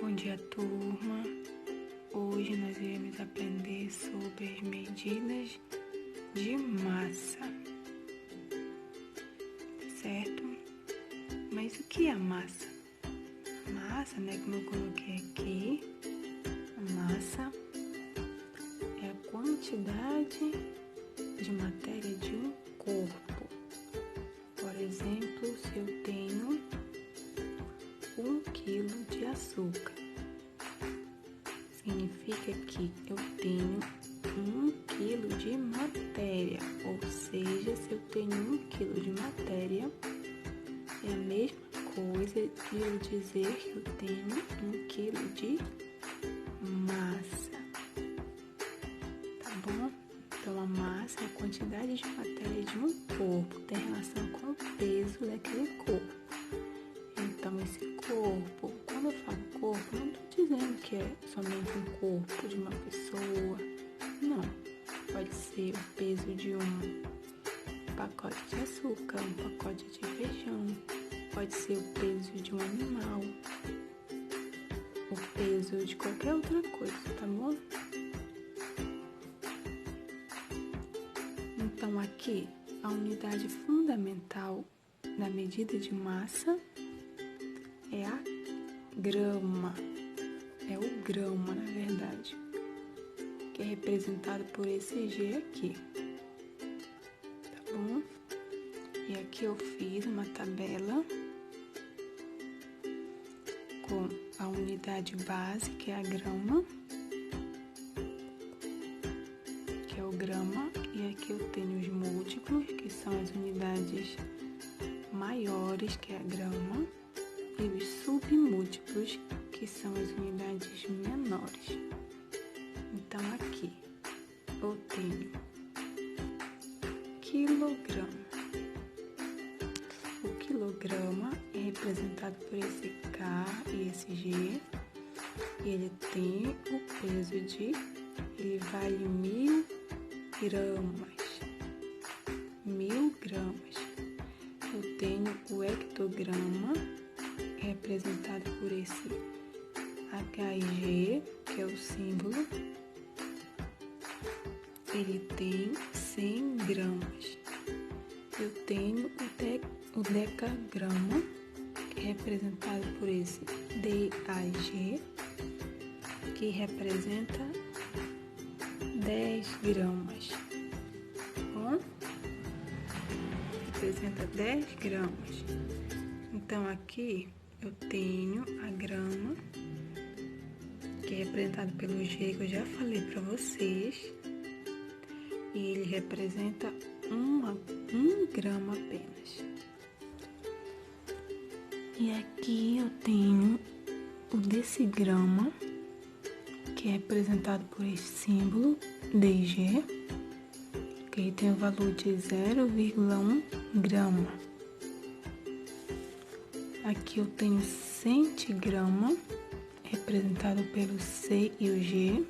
Bom dia, turma. Hoje nós iremos aprender sobre as medidas de massa, certo? Mas o que é a massa? A massa, como eu coloquei aqui, a massa é a quantidade de matéria de um corpo. Por exemplo, se eu tenho 1 quilo de açúcar, significa que eu tenho 1 quilo de matéria, ou seja, se eu tenho 1 quilo de matéria, é a mesma coisa de eu dizer que eu tenho 1 quilo de massa, tá bom? Então, a massa é a quantidade de matéria de um corpo, tem relação com o peso daquele corpo. Então, esse corpo, quando eu falo corpo, não estou dizendo que é somente um corpo de uma pessoa, não. Pode ser o peso de um pacote de açúcar, um pacote de feijão, pode ser o peso de um animal, o peso de qualquer outra coisa, tá bom? Então, aqui, a unidade fundamental da medida de massa é a grama, é o grama, na verdade, que é representado por esse G aqui, tá bom? E aqui eu fiz uma tabela com a unidade base, que é a grama, que é o grama, e aqui eu tenho os múltiplos, que são as unidades maiores, que é a grama, e os submúltiplos, que são as unidades menores. Então, aqui eu tenho quilograma. O quilograma é representado por esse K e esse G, e ele tem o peso de, ele vale 1000 gramas. 1000 gramas. Eu tenho o hectograma, representado por esse HG, que é o símbolo, ele tem 100 gramas. Eu tenho o decagrama, que é representado por esse DAG, que representa 10 gramas. Bom? Representa 10 gramas. Então, aqui eu tenho a grama, que é representado pelo G, que eu já falei para vocês, e ele representa 1 grama apenas. E aqui eu tenho o decigrama, que é representado por esse símbolo DG, que ele tem o valor de 0,1 grama. Aqui eu tenho centigrama, representado pelo C e o G.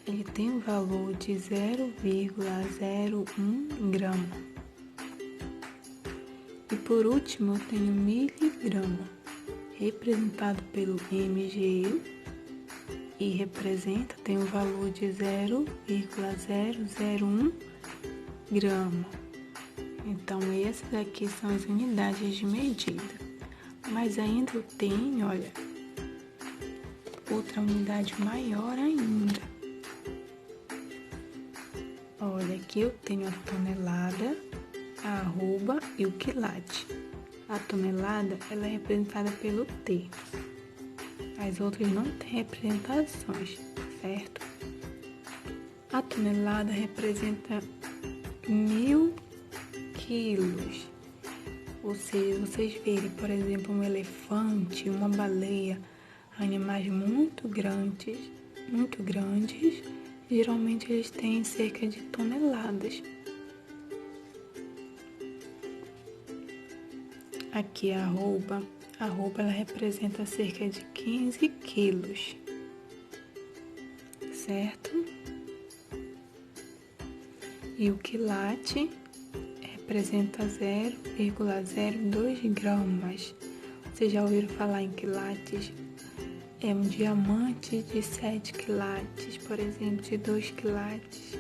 Ele tem o valor de 0,01 grama. E por último, eu tenho miligrama, representado pelo MG, e tem o valor de 0,001 grama. Então, essas aqui são as unidades de medida. Mas ainda eu tenho, olha, outra unidade maior ainda. Olha, aqui eu tenho a tonelada, a arroba e o quilate. A tonelada, ela é representada pelo T. As outras não têm representações, certo? A tonelada representa 1000 quilos. Ou seja, vocês verem, por exemplo, um elefante, uma baleia, animais muito grandes, geralmente eles têm cerca de toneladas. Aqui a arroba ela representa cerca de 15 quilos, certo? E o quilate representa 0,02 gramas. Vocês já ouviram falar em quilates? é um diamante de 7 quilates, por exemplo, de 2 quilates.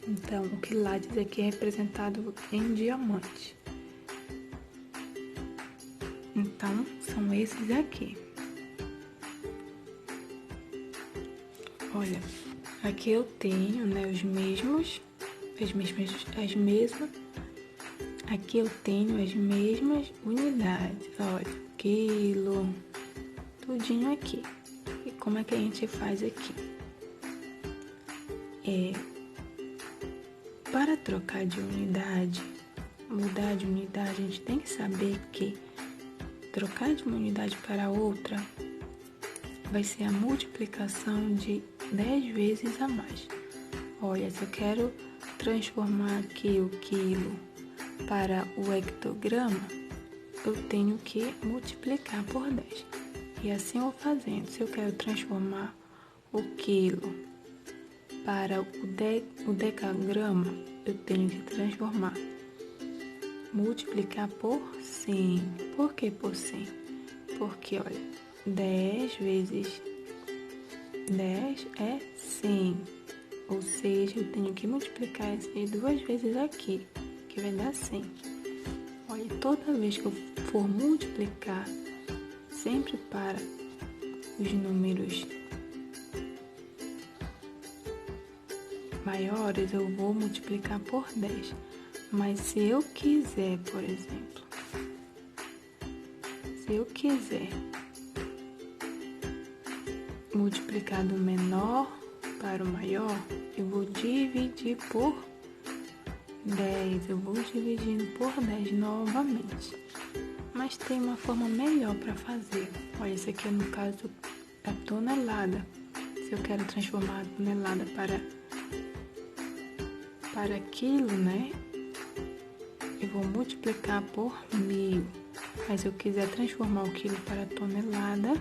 Então, o quilates aqui é representado em diamante. Então, são esses aqui. Olha, aqui eu tenho, né, as mesmas. Aqui eu tenho as mesmas unidades. Olha, quilo, tudinho aqui. E como é que a gente faz aqui? Para trocar de unidade, mudar de unidade, a gente tem que saber que trocar de uma unidade para outra vai ser a multiplicação de 10 vezes a mais. Olha, se eu quero transformar aqui o quilo para o hectograma, eu tenho que multiplicar por 10. E assim eu vou fazendo. Se eu quero transformar o quilo para o decograma, eu tenho que multiplicar por 100. Por que por 100? Porque, olha, 10 vezes 10 é 100. Ou seja, eu tenho que multiplicar essas duas vezes aqui, que vai dar 100. Olha, toda vez que eu for multiplicar, sempre para os números maiores, eu vou multiplicar por 10. Mas se eu quiser, por exemplo, multiplicar do menor para o maior, eu vou dividir por 10. Eu vou dividindo por 10 novamente. Mas tem uma forma melhor para fazer. Olha, esse aqui é no caso a tonelada. Se eu quero transformar a tonelada para quilo, né? Eu vou multiplicar por 1000. Mas se eu quiser transformar o quilo para tonelada,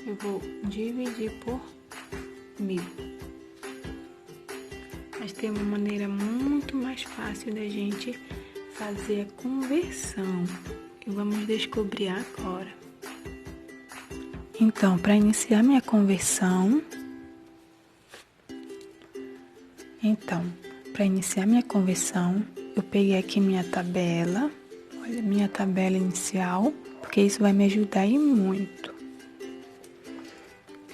eu vou dividir por 1000. Mas tem uma maneira muito mais fácil da gente fazer a conversão. E vamos descobrir agora. Então, para iniciar minha conversão, eu peguei aqui minha tabela. Olha, minha tabela inicial, porque isso vai me ajudar e muito.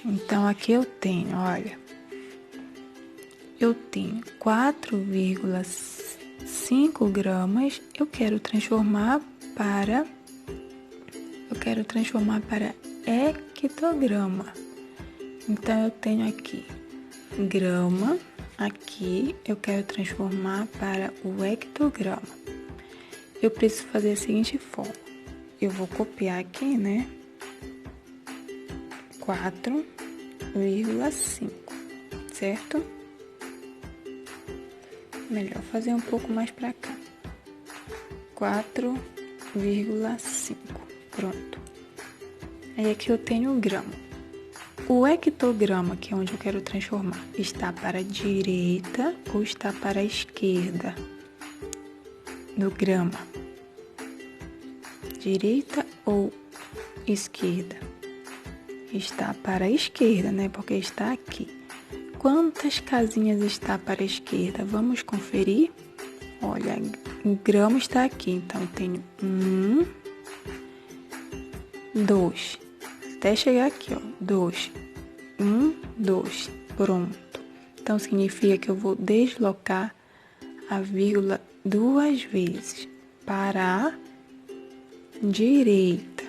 Então, aqui eu tenho, olha, eu tenho 4,5 gramas, eu quero transformar para hectograma. Então, eu tenho aqui grama, aqui eu quero transformar para o hectograma. Eu preciso fazer a seguinte forma. Eu vou copiar aqui, né? 4,5, certo? Melhor fazer um pouco mais para cá. 4,5, pronto. Aí aqui eu tenho o grama. O hectograma, que é onde eu quero transformar, está para a direita ou está para a esquerda do grama? Direita ou esquerda? Está para a esquerda, né? Porque está aqui. Quantas casinhas está para a esquerda? Vamos conferir. Olha, o grama está aqui. Então, eu tenho 1, 2. Até chegar aqui, ó. 2. 1, 2. Pronto. Então, significa que eu vou deslocar a vírgula 2 vezes para a direita.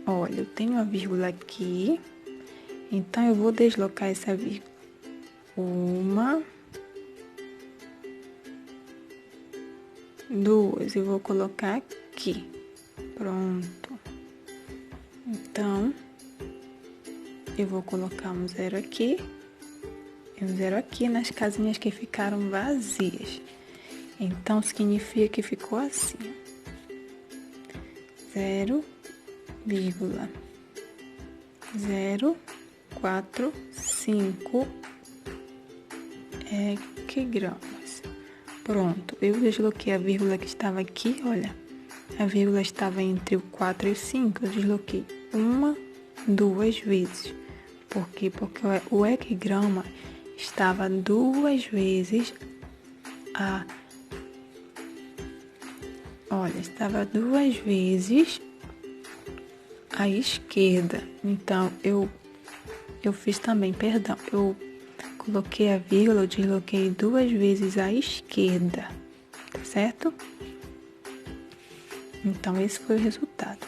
Olha, eu tenho a vírgula aqui. Então, eu vou deslocar essa vírgula. 1, 2. Eu vou colocar aqui. Pronto. Então, eu vou colocar um 0 aqui e um 0 aqui nas casinhas que ficaram vazias. Então, significa que ficou assim. 0,045 hectogramas. Pronto, eu desloquei a vírgula que estava aqui, olha. A vírgula estava entre o 4 e o 5, eu desloquei 1, 2 vezes. Por quê? Porque o equigrama estava 2 vezes estava 2 vezes à esquerda. Então, eu fiz também, perdão, eu coloquei a vírgula, eu desloquei 2 vezes à esquerda, tá certo? Então, esse foi o resultado.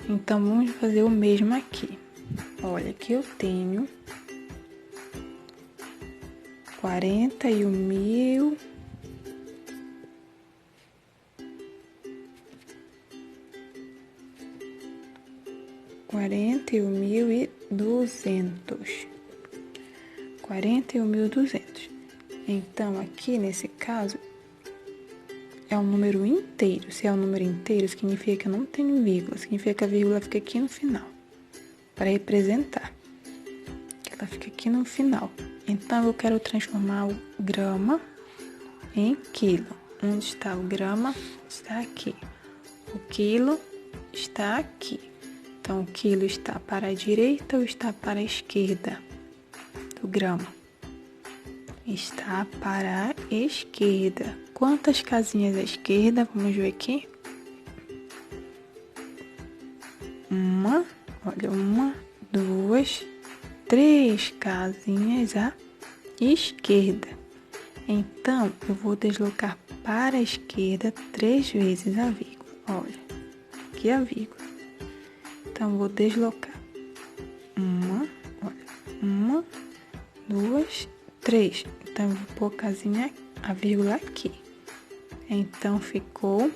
Então, vamos fazer o mesmo aqui. Olha, aqui eu tenho 41.000 41.200. 41.200. Então, aqui nesse caso, é um número inteiro. Se é um número inteiro, significa que eu não tenho vírgula. Significa que a vírgula fica aqui no final, para representar. Ela fica aqui no final. Então, eu quero transformar o grama em quilo. Onde está o grama? Está aqui. O quilo está aqui. Então, o quilo está para a direita ou está para a esquerda do grama? Está para a esquerda. Quantas casinhas à esquerda? Vamos ver aqui. 1, 2, 3 casinhas à esquerda. Então, eu vou deslocar para a esquerda 3 vezes a vírgula. Olha, aqui a vírgula. Então, vou deslocar 1, 2, 3. Então, eu vou pôr a vírgula aqui. Então, ficou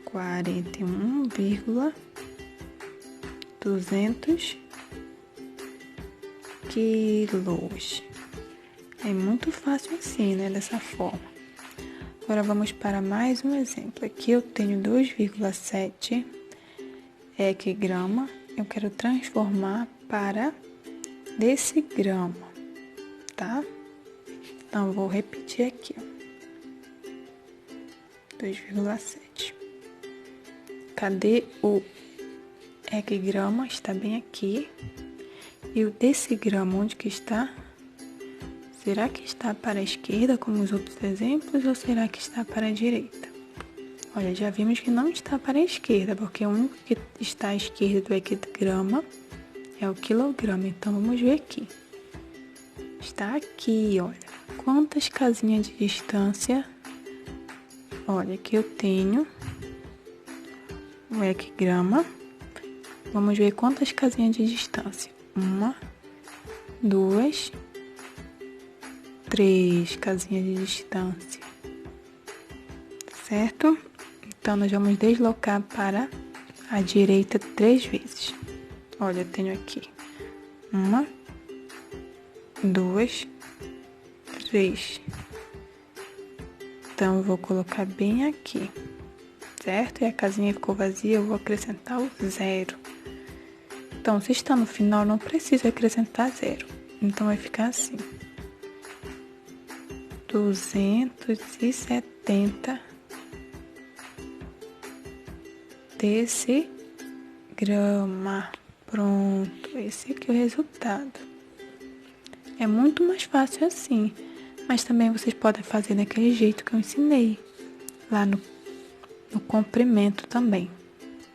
41.200 quilos. É muito fácil assim, né? Dessa forma. Agora, vamos para mais um exemplo. Aqui eu tenho 2,7 equigrama. Eu quero transformar para decigrama, tá? Então, vou repetir aqui, ó. 2,7. Cadê o equigrama? Está bem aqui. E o decigrama, onde que está? Será que está para a esquerda, como os outros exemplos, ou será que está para a direita? Olha, já vimos que não está para a esquerda, porque o único que está à esquerda do equigrama é o quilograma. Então, vamos ver aqui. Está aqui, olha. Quantas casinhas de distância? Olha, aqui eu tenho o equigrama. Vamos ver quantas casinhas de distância. 1, 2, 3 casinhas de distância. Certo? Então, nós vamos deslocar para a direita 3 vezes. Olha, eu tenho aqui 1, 2, 3. Então, eu vou colocar bem aqui, certo? E a casinha ficou vazia, eu vou acrescentar o 0. Então, se está no final, não precisa acrescentar 0. Então, vai ficar assim. 270 decigrama. Pronto, esse aqui é o resultado. É muito mais fácil assim, mas também vocês podem fazer daquele jeito que eu ensinei, lá no comprimento também,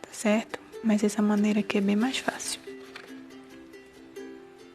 tá certo? Mas essa maneira aqui é bem mais fácil.